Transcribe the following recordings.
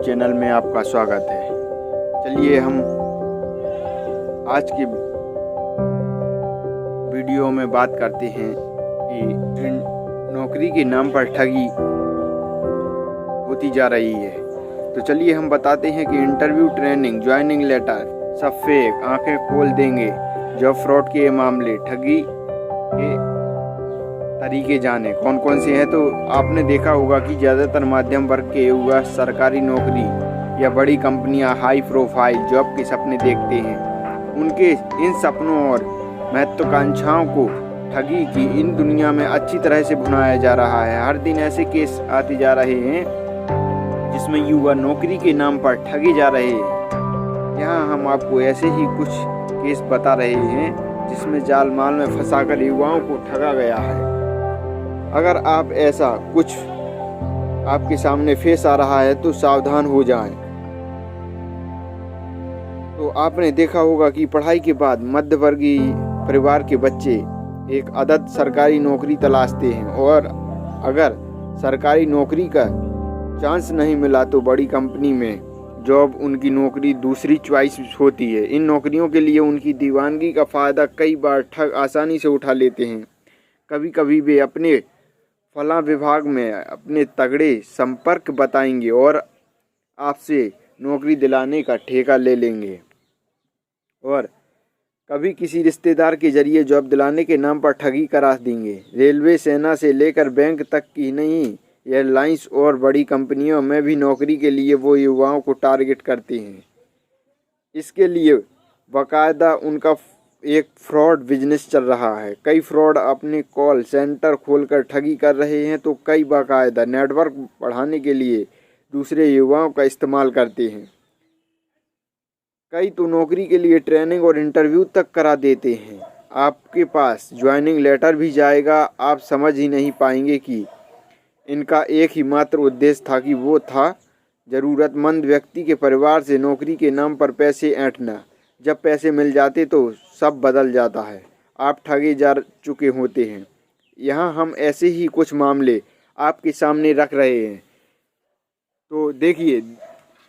Channel में आपका स्वागत है। चलिए हम आज की वीडियो में बात करते हैं कि नौकरी के नाम पर ठगी होती जा रही है। तो चलिए हम बताते हैं कि इंटरव्यू, ट्रेनिंग, ज्वाइनिंग लेटर सब फेक, आंखें खोल देंगे जॉब फ्रॉड के मामले, ठगी के तरीके जाने कौन कौन से हैं। तो आपने देखा होगा कि ज़्यादातर मध्यम वर्ग के युवा सरकारी नौकरी या बड़ी कंपनियां हाई प्रोफाइल जॉब के सपने देखते हैं। उनके इन सपनों और महत्वाकांक्षाओं को ठगी की इन दुनिया में अच्छी तरह से भुनाया जा रहा है। हर दिन ऐसे केस आते जा रहे हैं जिसमें युवा नौकरी के नाम पर ठगे जा रहे हैं। यहाँ हम आपको ऐसे ही कुछ केस बता रहे हैं जिसमें जाल माल में फंसाकर युवाओं को ठगा गया है। अगर आप ऐसा कुछ आपके सामने फेस आ रहा है तो सावधान हो जाएं। तो आपने देखा होगा कि पढ़ाई के बाद मध्यवर्गीय परिवार के बच्चे एक आदत सरकारी नौकरी तलाशते हैं, और अगर सरकारी नौकरी का चांस नहीं मिला तो बड़ी कंपनी में जॉब उनकी नौकरी दूसरी चॉइस होती है। इन नौकरियों के लिए उनकी दीवानगी का फ़ायदा कई बार ठग आसानी से उठा लेते हैं। कभी कभी वे अपने फला विभाग में अपने तगड़े संपर्क बताएंगे और आपसे नौकरी दिलाने का ठेका ले लेंगे, और कभी किसी रिश्तेदार के जरिए जॉब दिलाने के नाम पर ठगी करा देंगे। रेलवे, सेना से लेकर बैंक तक की नहीं, एयरलाइंस और बड़ी कंपनियों में भी नौकरी के लिए वो युवाओं को टारगेट करते हैं। इसके लिए बाकायदा उनका एक फ्रॉड बिजनेस चल रहा है। कई फ्रॉड अपने कॉल सेंटर खोलकर ठगी कर रहे हैं, तो कई बाकायदा नेटवर्क बढ़ाने के लिए दूसरे युवाओं का इस्तेमाल करते हैं। कई तो नौकरी के लिए ट्रेनिंग और इंटरव्यू तक करा देते हैं। आपके पास ज्वाइनिंग लेटर भी जाएगा, आप समझ ही नहीं पाएंगे कि इनका एक ही मात्र उद्देश्य था कि वो था ज़रूरतमंद व्यक्ति के परिवार से नौकरी के नाम पर पैसे ऐंठना। जब पैसे मिल जाते तो सब बदल जाता है, आप ठगे जा चुके होते हैं। यहाँ हम ऐसे ही कुछ मामले आपके सामने रख रहे हैं। तो देखिए,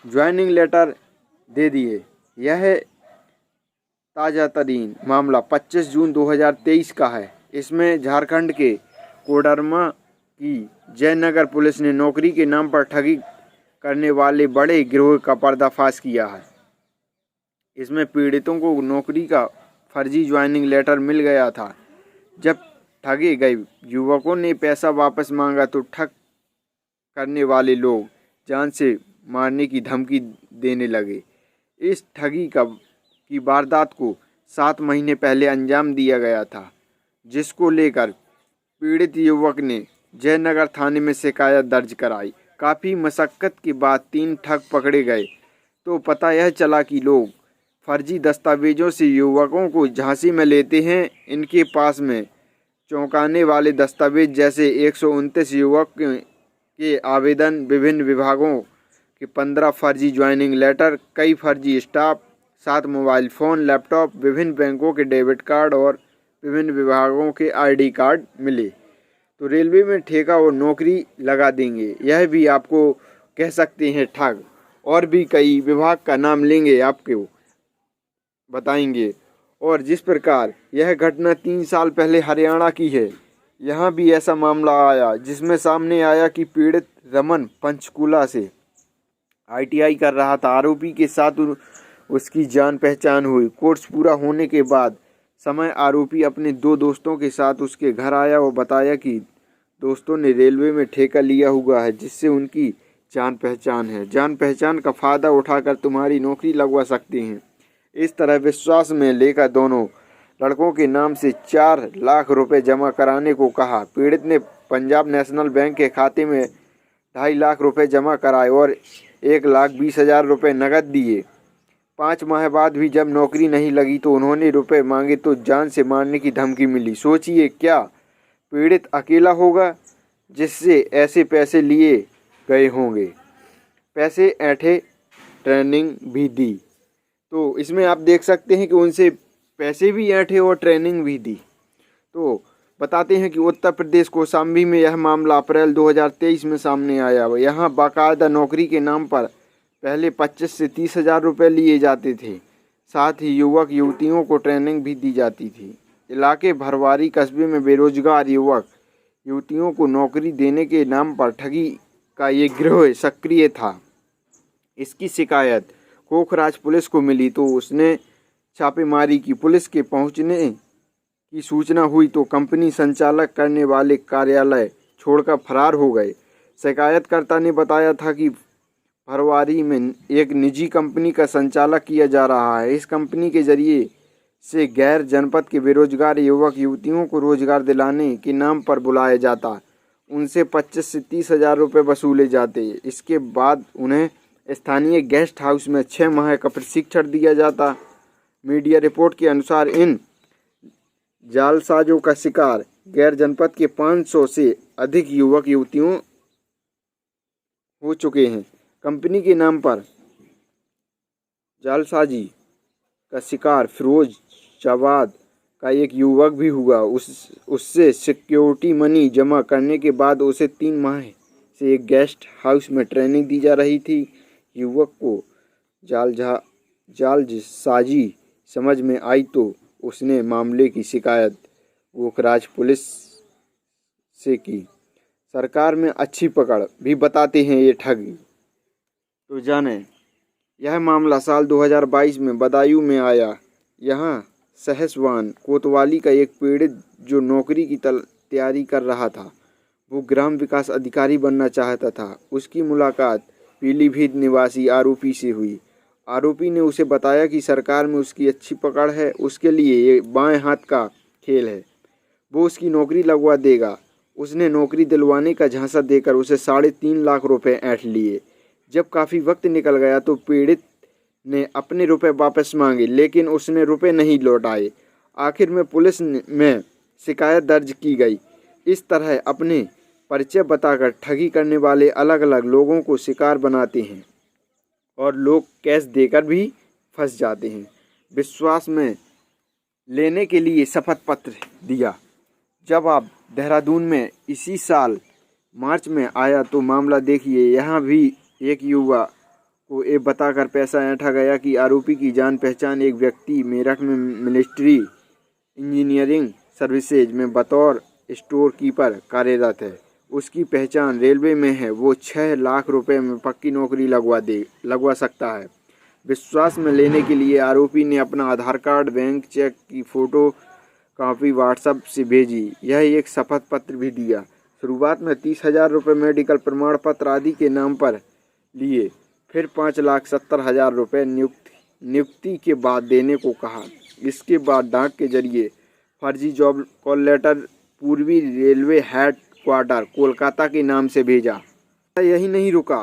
ज्वाइनिंग लेटर दे दिए। यह ताज़ा तरीन मामला 25 जून 2023 का है। इसमें झारखंड के कोडरमा की जयनगर पुलिस ने नौकरी के नाम पर ठगी करने वाले बड़े गिरोह का पर्दाफाश किया है। इसमें पीड़ितों को नौकरी का फर्जी ज्वाइनिंग लेटर मिल गया था। जब ठगे गए युवकों ने पैसा वापस मांगा तो ठग करने वाले लोग जान से मारने की धमकी देने लगे। इस ठगी की वारदात को 7 महीने पहले अंजाम दिया गया था, जिसको लेकर पीड़ित युवक ने जयनगर थाने में शिकायत दर्ज कराई। काफ़ी मशक्क़त के बाद 3 ठग पकड़े गए तो पता यह चला कि लोग फर्जी दस्तावेजों से युवकों को झांसी में लेते हैं। इनके पास में चौंकाने वाले दस्तावेज जैसे 129 युवक के आवेदन, विभिन्न विभागों के 15 फर्जी ज्वाइनिंग लेटर, कई फर्जी स्टाफ, 7 मोबाइल फ़ोन, लैपटॉप, विभिन्न बैंकों के डेबिट कार्ड और विभिन्न विभागों के ID कार्ड मिले। तो रेलवे में ठेका और नौकरी लगा देंगे, यह भी आपको कह सकते हैं ठग। और भी कई विभाग का नाम लेंगे, आपको बताएंगे। और जिस प्रकार यह घटना 3 साल पहले हरियाणा की है, यहाँ भी ऐसा मामला आया जिसमें सामने आया कि पीड़ित रमन पंचकूला से ITI कर रहा था। आरोपी के साथ उसकी जान पहचान हुई। कोर्स पूरा होने के बाद समय आरोपी अपने 2 दोस्तों के साथ उसके घर आया और बताया कि दोस्तों ने रेलवे में ठेका लिया हुआ है जिससे उनकी जान पहचान है। जान पहचान का फ़ायदा उठाकर तुम्हारी नौकरी लगवा सकते हैं। इस तरह विश्वास में लेकर दोनों लड़कों के नाम से 4 लाख रुपए जमा कराने को कहा। पीड़ित ने पंजाब नेशनल बैंक के खाते में 2.5 लाख रुपए जमा कराए और 1,20,000 रुपये नकद दिए। 5 माह बाद भी जब नौकरी नहीं लगी तो उन्होंने रुपए मांगे तो जान से मारने की धमकी मिली। सोचिए, क्या पीड़ित अकेला होगा जिससे ऐसे पैसे लिए गए होंगे? पैसे ऐंठे, ट्रेनिंग भी दी। तो इसमें आप देख सकते हैं कि उनसे पैसे भी ऐंठे और ट्रेनिंग भी दी। तो बताते हैं कि उत्तर प्रदेश कौशाम्बी में यह मामला अप्रैल 2023 में सामने आया। यहाँ बाकायदा नौकरी के नाम पर पहले 25 से 30 हज़ार रुपये लिए जाते थे। साथ ही युवक युवतियों को ट्रेनिंग भी दी जाती थी। इलाके भरवारी कस्बे में बेरोजगार युवक युवतियों को नौकरी देने के नाम पर ठगी का ये गिरोह सक्रिय था। इसकी शिकायत कोखराज पुलिस को मिली तो उसने छापेमारी की। पुलिस के पहुंचने की सूचना हुई तो कंपनी संचालक करने वाले कार्यालय छोड़कर फरार हो गए। शिकायतकर्ता ने बताया था कि भरवारी में एक निजी कंपनी का संचालक किया जा रहा है। इस कंपनी के जरिए से गैर जनपद के बेरोजगार युवक युवतियों को रोजगार दिलाने के नाम पर बुलाया जाता। उनसे 25 से 30 हज़ार रुपये वसूले जाते। इसके बाद उन्हें स्थानीय गेस्ट हाउस में 6 माह का प्रशिक्षण दिया जाता। मीडिया रिपोर्ट के अनुसार इन जालसाजों का शिकार गैर जनपद के 500 से अधिक युवक युवतियों हो चुके हैं। कंपनी के नाम पर जालसाजी का शिकार फिरोजाबाद का एक युवक भी हुआ। उससे सिक्योरिटी मनी जमा करने के बाद उसे 3 माह से एक गेस्ट हाउस में ट्रेनिंग दी जा रही थी। युवक को जालसाजी समझ में आई तो उसने मामले की शिकायत कोखराज पुलिस से की। सरकार में अच्छी पकड़ भी बताते हैं ये ठगी। तो जाने यह मामला साल 2022 में बदायूं में आया। यहाँ सहसवान कोतवाली का एक पीड़ित जो नौकरी की तैयारी कर रहा था, वो ग्राम विकास अधिकारी बनना चाहता था। उसकी मुलाकात पीलीभीत निवासी आरोपी से हुई। आरोपी ने उसे बताया कि सरकार में उसकी अच्छी पकड़ है, उसके लिए ये बाएं हाथ का खेल है, वो उसकी नौकरी लगवा देगा। उसने नौकरी दिलवाने का झांसा देकर उसे 3.5 लाख रुपए ऐंठ लिए। जब काफ़ी वक्त निकल गया तो पीड़ित ने अपने रुपए वापस मांगे, लेकिन उसने रुपए नहीं लौटाए। आखिर में पुलिस में शिकायत दर्ज की गई। इस तरह अपने परिचय बताकर ठगी करने वाले अलग अलग लोगों को शिकार बनाते हैं और लोग कैश देकर भी फंस जाते हैं। विश्वास में लेने के लिए शपथ पत्र दिया। जब आप देहरादून में इसी साल मार्च में आया तो मामला देखिए। यहाँ भी एक युवा को ये बताकर पैसा ऐंठा गया कि आरोपी की जान पहचान एक व्यक्ति मेरठ में मिलिट्री इंजीनियरिंग सर्विसेज में बतौर स्टोर कीपर कार्यरत है। उसकी पहचान रेलवे में है। वो 6 लाख रुपए में पक्की नौकरी लगवा सकता है। विश्वास में लेने के लिए आरोपी ने अपना आधार कार्ड, बैंक चेक की फ़ोटो कॉपी व्हाट्सएप से भेजी। यह एक शपथ पत्र भी दिया। शुरुआत में 30 हज़ार रुपये मेडिकल प्रमाण पत्र आदि के नाम पर लिए। फिर 5,70,000 रुपये नियुक्ति के बाद देने को कहा। इसके बाद डाक के जरिए फर्जी जॉब कॉल लेटर पूर्वी रेलवे हेड क्वार्टर कोलकाता के नाम से भेजा। यही नहीं रुका,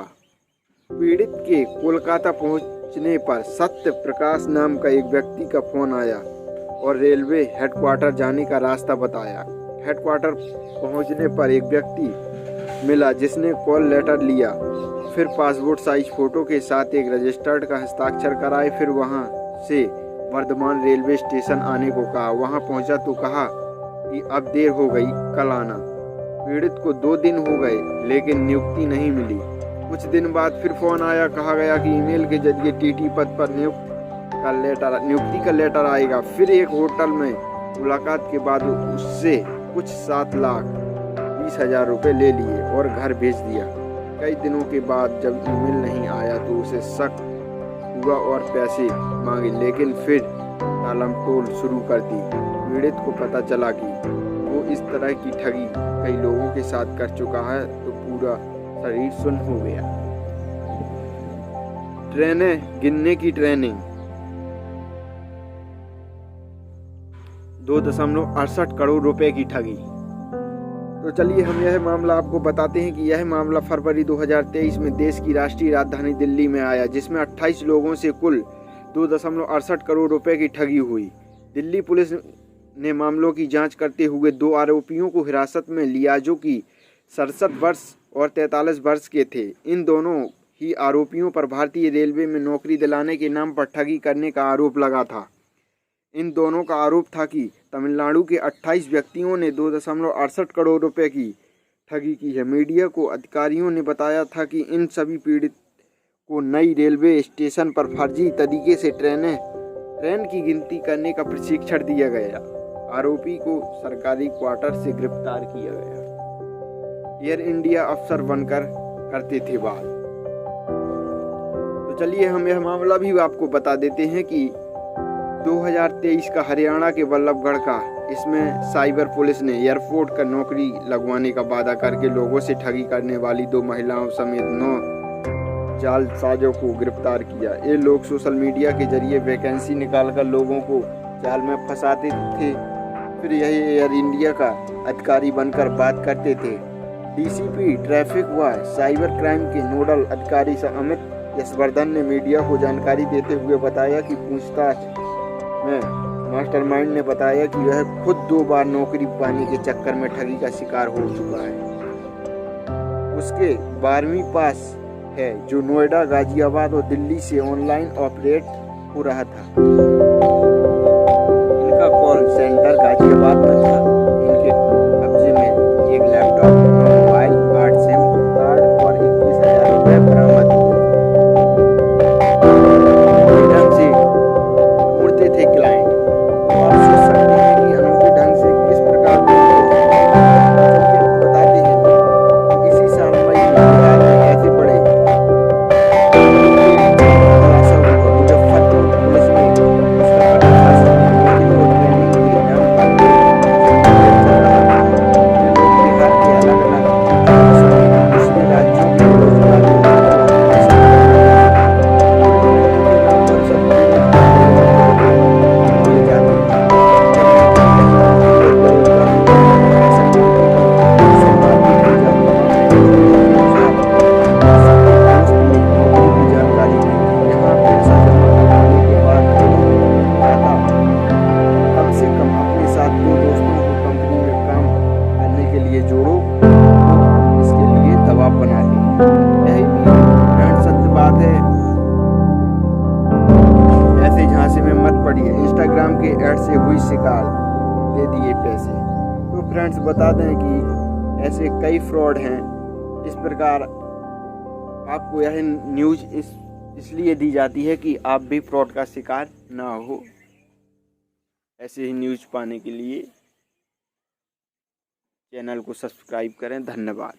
पीड़ित के कोलकाता पहुंचने पर सत्य प्रकाश नाम का एक व्यक्ति का फोन आया और रेलवे हेडक्वार्टर जाने का रास्ता बताया। हेडक्वार्टर पहुंचने पर एक व्यक्ति मिला जिसने कॉल लेटर लिया। फिर पासपोर्ट साइज फोटो के साथ एक रजिस्टर्ड का हस्ताक्षर कराए। फिर वहां से वर्धमान रेलवे स्टेशन आने को कहा। वहां पहुंचा तो कहा कि अब देर हो गई, कल आना। पीड़ित को 2 दिन हो गए लेकिन नियुक्ति नहीं मिली। कुछ दिन बाद फिर फोन आया। कहा गया कि ईमेल के जरिए टीटी पद पर नियुक्ति का लेटर आएगा। फिर एक होटल में मुलाकात के बाद उससे कुछ 7,20,000 रुपये ले लिए और घर भेज दिया। कई दिनों के बाद जब ईमेल नहीं आया तो उसे शक हुआ और पैसे मांगे, लेकिन फिर टालमटोल शुरू कर दी। पीड़ित को पता चला कि वो इस तरह की ठगी कई लोगों के साथ कर चुका है तो पूरा शरीर सुन्न हो गया। ट्रेनें गिनने की ट्रेनिंग। 2.68 करोड़ रुपए की ठगी। तो चलिए हम यह मामला आपको बताते हैं कि यह मामला फरवरी 2023 में देश की राष्ट्रीय राजधानी दिल्ली में आया, जिसमें 28 लोगों से कुल 2.68 करोड़ रुपए की ठगी हुई। दिल्ली पुलिस ने मामलों की जांच करते हुए 2 आरोपियों को हिरासत में लिया जो कि 67 वर्ष और 43 वर्ष के थे। इन दोनों ही आरोपियों पर भारतीय रेलवे में नौकरी दिलाने के नाम पर ठगी करने का आरोप लगा था। इन दोनों का आरोप था कि तमिलनाडु के 28 व्यक्तियों ने 2.68 करोड़ रुपए की ठगी की है। मीडिया को अधिकारियों ने बताया था कि इन सभी पीड़ित को नई रेलवे स्टेशन पर फर्जी तरीके से ट्रेन की गिनती करने का प्रशिक्षण दिया गया। आरोपी को सरकारी क्वार्टर से गिरफ्तार किया गया। एयर इंडिया अफसर बनकर करते थे बात। तो चलिए हम यह मामला भी आपको बता देते हैं कि 2023 का हरियाणा के बल्लभगढ़ का, इसमें साइबर पुलिस ने एयरपोर्ट का नौकरी लगवाने का वादा करके लोगों से ठगी करने वाली 2 महिलाओं समेत 9 जालसाजों को गिरफ्तार किया। ये लोग सोशल मीडिया के जरिए वैकेंसी निकालकर लोगों को जाल में फंसाते थे, फिर यही एयर इंडिया का अधिकारी बनकर बात करते थे। डीसीपी ट्रैफिक व साइबर क्राइम के नोडल अधिकारी अमित यशवर्धन ने मीडिया को जानकारी देते हुए बताया कि पूछताछ में मास्टरमाइंड ने बताया कि वह खुद 2 बार नौकरी पाने के चक्कर में ठगी का शिकार हो चुका है। उसके 12वीं पास है, जो नोएडा, गाजियाबाद और दिल्ली से ऑनलाइन ऑपरेट हो रहा था। इनका कॉल सेंटर गाजियाबाद में था। इनके कब्जे में एक लैपटॉप, मोबाइल, 8 सिम कार्ड और 21,000 रुपये बरामद हुए। ढंग से ढूंढते थे क्लाइंट। तो आप सोच सकते हैं कि अनोखे ढंग से किस प्रकार बताते हैं। इसी साल मई में बिहार में ऐसे बड़े जोड़ो, इसके लिए दबाव बनाते हैं। यही भी सत्य बात है। ऐसे झांसे में मत पड़िए। इंस्टाग्राम के ऐड से हुई शिकार, दे दिए पैसे। तो फ्रेंड्स बता दें कि ऐसे कई फ्रॉड हैं। इस प्रकार आपको यह न्यूज़ इसलिए दी जाती है कि आप भी फ्रॉड का शिकार ना हो। ऐसे ही न्यूज़ पाने के लिए चैनल को सब्सक्राइब करें। धन्यवाद।